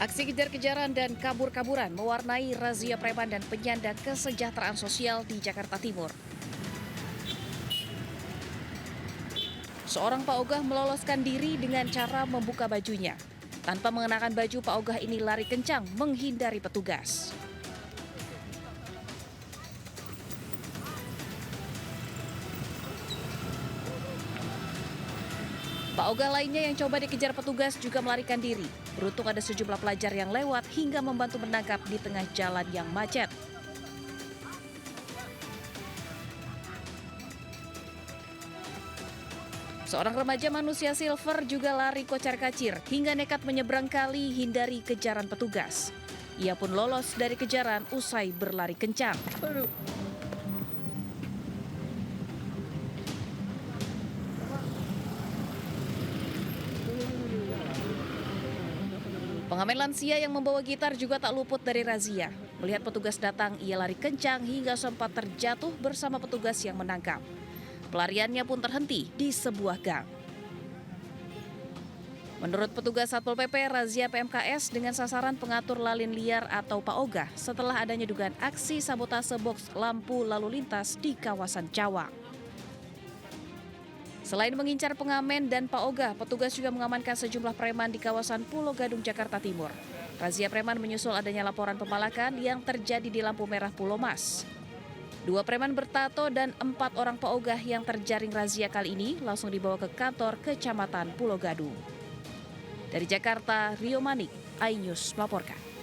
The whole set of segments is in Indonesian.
Aksi kejar-kejaran dan kabur-kaburan mewarnai razia preman dan penyandang kesejahteraan sosial di Jakarta Timur. Seorang Pak Ogah meloloskan diri dengan cara membuka bajunya. Tanpa mengenakan baju, Pak Ogah ini lari kencang menghindari petugas. Pak Ogah lainnya yang coba dikejar petugas juga melarikan diri. Beruntung ada sejumlah pelajar yang lewat hingga membantu menangkap di tengah jalan yang macet. Seorang remaja manusia silver juga lari kocar-kacir hingga nekat menyeberang kali hindari kejaran petugas. Ia pun lolos dari kejaran usai berlari kencang. Pengamen lansia yang membawa gitar juga tak luput dari razia. Melihat petugas datang, ia lari kencang hingga sempat terjatuh bersama petugas yang menangkap. Pelariannya pun terhenti di sebuah gang. Menurut petugas Satpol PP, razia PMKS dengan sasaran pengatur lalin liar atau Pak Ogah setelah adanya dugaan aksi sabotase box lampu lalu lintas di kawasan Cawang. Selain mengincar pengamen dan Pak Ogah, petugas juga mengamankan sejumlah preman di kawasan Pulau Gadung, Jakarta Timur. Razia preman menyusul adanya laporan pemalakan yang terjadi di lampu merah Pulau Mas. 2 preman bertato dan 4 orang Pak Ogah yang terjaring razia kali ini langsung dibawa ke kantor Kecamatan Pulau Gadung. Dari Jakarta, Rio Manik, iNews melaporkan.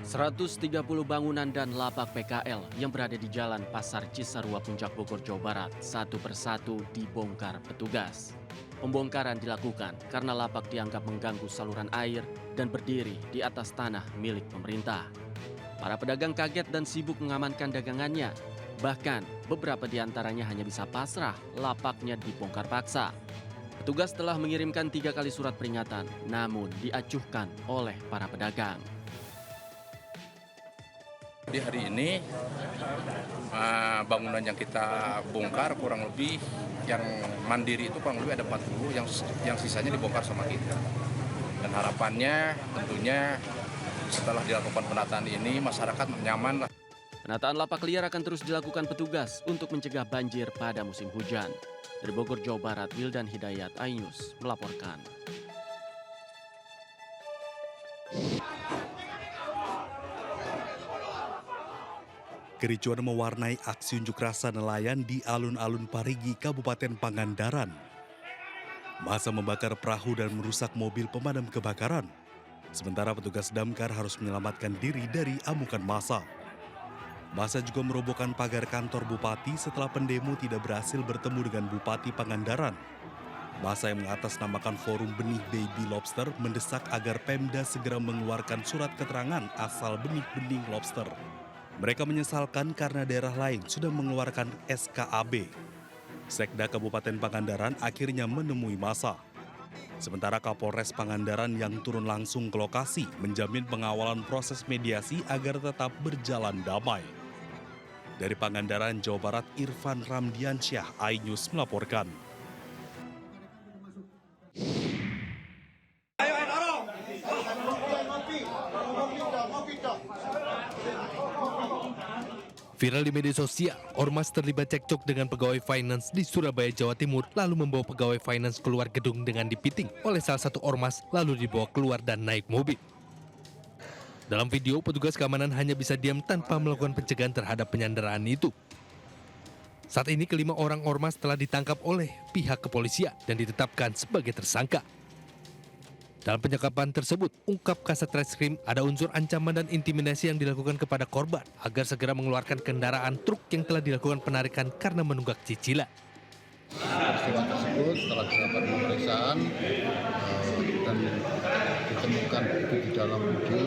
...130 bangunan dan lapak PKL yang berada di Jalan Pasar Cisarua Puncak Bogor, Jawa Barat satu persatu dibongkar petugas. Pembongkaran dilakukan karena lapak dianggap mengganggu saluran air dan berdiri di atas tanah milik pemerintah. Para pedagang kaget dan sibuk mengamankan dagangannya. Bahkan beberapa di antaranya hanya bisa pasrah, lapaknya dibongkar paksa. Petugas telah mengirimkan 3 kali surat peringatan, namun diacuhkan oleh para pedagang. Di hari ini bangunan yang kita bongkar kurang lebih yang mandiri itu kurang lebih ada 40, yang sisanya dibongkar sama kita. Dan harapannya tentunya setelah dilakukan penataan ini masyarakat nyaman lah. Penataan lapak liar akan terus dilakukan petugas untuk mencegah banjir pada musim hujan. Dari Bogor, Jawa Barat, Wildan Hidayat, iNews melaporkan. Kericuan mewarnai aksi unjuk rasa nelayan di alun-alun Parigi, Kabupaten Pangandaran. Massa membakar perahu dan merusak mobil pemadam kebakaran. Sementara petugas damkar harus menyelamatkan diri dari amukan massa. Massa juga merobohkan pagar kantor bupati setelah pendemo tidak berhasil bertemu dengan Bupati Pangandaran. Massa yang mengatasnamakan Forum Benih Baby Lobster mendesak agar Pemda segera mengeluarkan surat keterangan asal benih-benih lobster. Mereka menyesalkan karena daerah lain sudah mengeluarkan SKAB. Sekda Kabupaten Pangandaran akhirnya menemui massa. Sementara Kapolres Pangandaran yang turun langsung ke lokasi menjamin pengawalan proses mediasi agar tetap berjalan damai. Dari Pangandaran, Jawa Barat, Irfan Ramdiansyah, iNews melaporkan. Viral di media sosial, ormas terlibat cekcok dengan pegawai finance di Surabaya, Jawa Timur, lalu membawa pegawai finance keluar gedung dengan dipiting oleh salah satu ormas, lalu dibawa keluar dan naik mobil. Dalam video, petugas keamanan hanya bisa diam tanpa melakukan pencegahan terhadap penyanderaan itu. Saat ini kelima orang ormas telah ditangkap oleh pihak kepolisian dan ditetapkan sebagai tersangka. Dalam penyekapan tersebut, ungkap Kasat Reskrim ada unsur ancaman dan intimidasi yang dilakukan kepada korban agar segera mengeluarkan kendaraan truk yang telah dilakukan penarikan karena menunggak cicilan. Peristiwa tersebut setelah dilakukan pemeriksaan dan ditemukan itu di dalam mobil,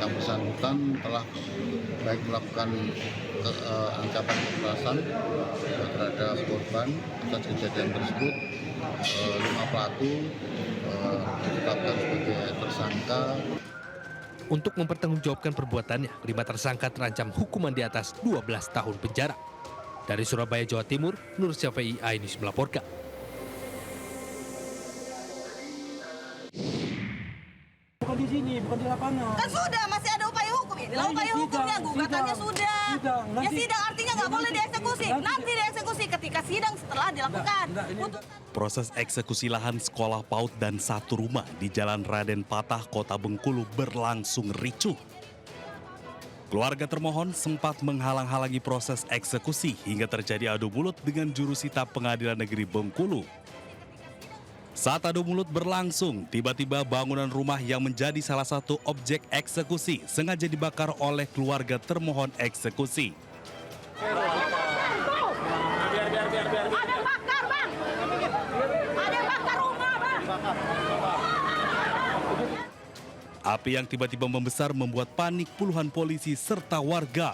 yang bersangkutan telah baik melakukan ancaman kekerasan terhadap korban. Atas kejadian tersebut 5 pelaku ditetapkan sebagai tersangka. Untuk mempertanggungjawabkan perbuatannya, 5 tersangka terancam hukuman di atas 12 tahun penjara. Dari Surabaya, Jawa Timur, Nur Syafi'i, iNews melaporkan. Bukan di sini, bukan di lapangan. Kan sudah, masih ada upaya hukum ini. Upaya hukumnya gugatannya sudah. Ya sidang artinya nggak boleh dieksekusi. Nanti dieksekusi ketika sidang setelah dilakukan. Proses eksekusi lahan sekolah PAUD dan satu rumah di Jalan Raden Patah, Kota Bengkulu berlangsung ricuh. Keluarga termohon sempat menghalang-halangi proses eksekusi hingga terjadi adu mulut dengan jurusita Pengadilan Negeri Bengkulu. Saat adu mulut berlangsung, tiba-tiba bangunan rumah yang menjadi salah satu objek eksekusi sengaja dibakar oleh keluarga termohon eksekusi. Ada bakar, Bang. Ada bakar rumah, Bang. Api yang tiba-tiba membesar membuat panik puluhan polisi serta warga.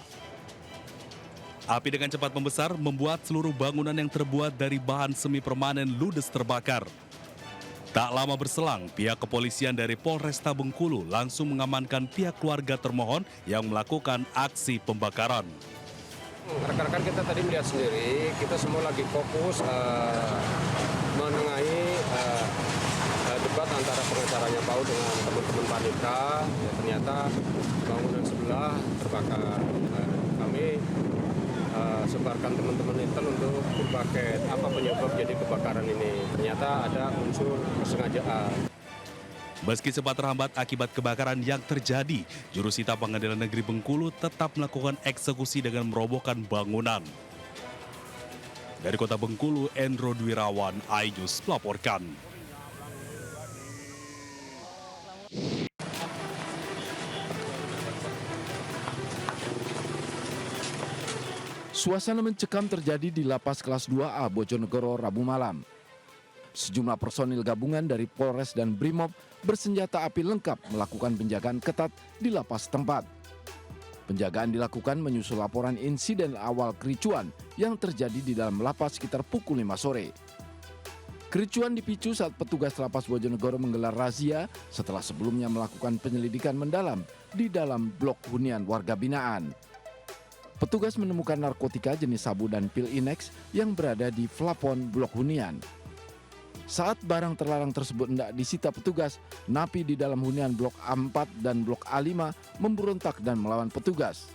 Api dengan cepat membesar membuat seluruh bangunan yang terbuat dari bahan semi permanen ludes terbakar. Tak lama berselang, pihak kepolisian dari Polresta Bengkulu langsung mengamankan pihak keluarga termohon yang melakukan aksi pembakaran. Rekan-rekan kita tadi melihat sendiri, kita semua lagi fokus menengahi debat antara pengacaranya PAUD dengan teman-teman Panitra. Ya, ternyata bangunan sebelah terbakar. Kami sebarkan teman-teman intel untuk berbagai apa penyebab jadi kebakaran ini. Ternyata ada unsur kesengajaan. Meski sempat terhambat akibat kebakaran yang terjadi, jurusita Pengadilan Negeri Bengkulu tetap melakukan eksekusi dengan merobohkan bangunan. Dari Kota Bengkulu, Endro Dwirawan, iNews melaporkan. Suasana mencekam terjadi di Lapas Kelas 2A Bojonegoro Rabu malam. Sejumlah personil gabungan dari Polres dan Brimob bersenjata api lengkap melakukan penjagaan ketat di lapas tempat. Penjagaan dilakukan menyusul laporan insiden awal kericuan yang terjadi di dalam lapas sekitar pukul 5 sore. Kericuan dipicu saat petugas Lapas Bojonegoro menggelar razia setelah sebelumnya melakukan penyelidikan mendalam di dalam blok hunian warga binaan. Petugas menemukan narkotika jenis sabu dan pil Inex yang berada di plafon blok hunian. Saat barang terlarang tersebut hendak disita petugas, napi di dalam hunian blok A4 dan blok A5 memberontak dan melawan petugas.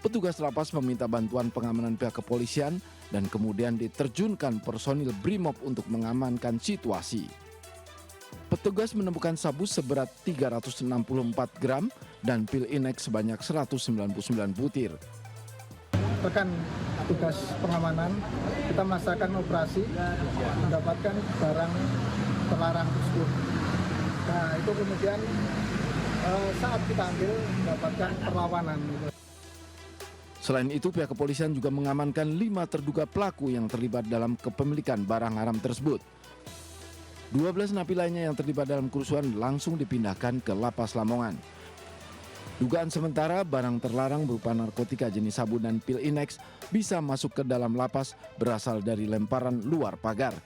Petugas lapas meminta bantuan pengamanan pihak kepolisian dan kemudian diterjunkan personil Brimob untuk mengamankan situasi. Petugas menemukan sabu seberat 364 gram dan pil Inex sebanyak 199 butir. Rekan tugas pengamanan, kita melaksanakan operasi mendapatkan barang terlarang tersebut. Nah itu kemudian saat kita ambil mendapatkan perlawanan. Selain itu, pihak kepolisian juga mengamankan 5 terduga pelaku yang terlibat dalam kepemilikan barang haram tersebut. 12 napi lainnya yang terlibat dalam kerusuhan langsung dipindahkan ke Lapas Lamongan. Dugaan sementara barang terlarang berupa narkotika jenis sabu dan pil Inex bisa masuk ke dalam lapas berasal dari lemparan luar pagar.